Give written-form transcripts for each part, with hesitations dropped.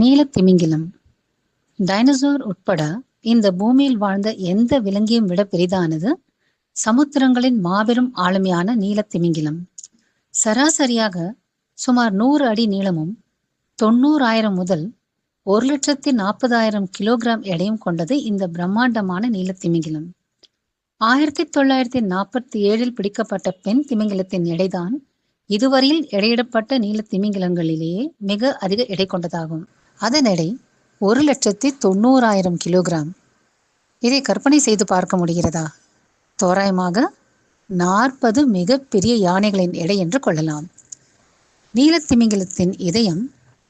நீலத்திமிங்கிலம். Dinosaur உட்பட இந்த பூமியில் வாழ்ந்த எந்த விலங்கையும் விட பெரிதானது சமுத்திரங்களின் மாபெரும் ஆளுமையான நீலத்திமிங்கிலம். சராசரியாக சுமார் 100 அடி நீளமும் 90,000 முதல் 1,40,000 கிலோகிராம் எடையும் கொண்டது இந்த பிரம்மாண்டமான நீலத்திமிங்கிலம். 1947 பிடிக்கப்பட்ட பெண் திமிங்கிலத்தின் எடைதான் இதுவரையில் எடையிடப்பட்ட நீலத்திமிங்கிலங்களிலேயே மிக அதிக எடை கொண்டதாகும். அதன் எடை 1,90,000 கிலோகிராம். இதை கற்பனை செய்து பார்க்க முடிகிறதா? தோராயமாக 40 மிகப்பெரிய யானைகளின் எடை என்று கொள்ளலாம். நீலத்திமிங்கிலத்தின் இதயம்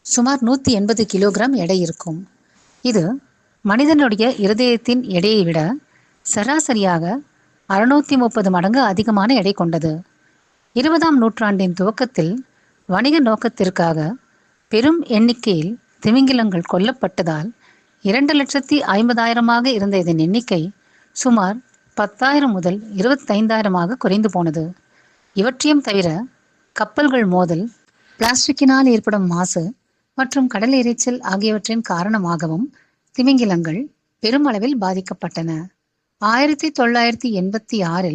சுமார் 180 கிலோகிராம் எடை இருக்கும். இது மனிதனுடைய இருதயத்தின் எடையை விட சராசரியாக 630 மடங்கு அதிகமான எடை கொண்டது. 20ஆம் நூற்றாண்டின் துவக்கத்தில் வணிக நோக்கத்திற்காக பெரும் எண்ணிக்கையில் திமிங்கிலங்கள் கொல்லப்பட்டதால் 2,50,000 இருந்த இதன் எண்ணிக்கை சுமார் 10,000 முதல் 25,000 குறைந்து போனது. இவற்றையும் தவிர கப்பல்கள் மோதல், பிளாஸ்டிக்கினால் ஏற்படும் மாசு மற்றும் கடல் இரைச்சல் ஆகியவற்றின் காரணமாகவும் திமிங்கிலங்கள் பெருமளவில் பாதிக்கப்பட்டன. 1986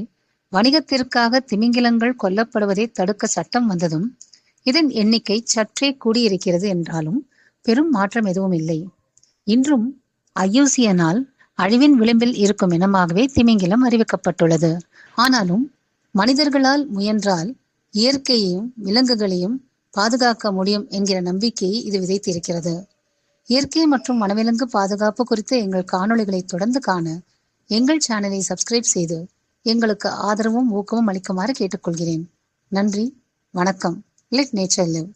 வணிகத்திற்காக திமிங்கிலங்கள் கொல்லப்படுவதை தடுக்க சட்டம் வந்ததும் இதன் எண்ணிக்கை சற்றே கூடியிருக்கிறது என்றாலும் பெரும் மாற்றம் எதுவும் இல்லை. இன்றும் IUCN-ஆல் அழிவின் விளிம்பில் இருக்கும் இனமாகவே திமிங்கிலம் அறிவிக்கப்பட்டுள்ளது. ஆனாலும் மனிதர்களால் முயன்றால் இயற்கையையும் விலங்குகளையும் பாதுகாக்க முடியும் என்கிற நம்பிக்கையை இது விதைத்திருக்கிறது. இயற்கை மற்றும் வனவிலங்கு பாதுகாப்பு குறித்த எங்கள் காணொளிகளை தொடர்ந்து காண எங்கள் சேனலை சப்ஸ்கிரைப் செய்து எங்களுக்கு ஆதரவும் ஊக்கமும் அளிக்குமாறு கேட்டுக்கொள்கிறேன். நன்றி, வணக்கம். Let nature live.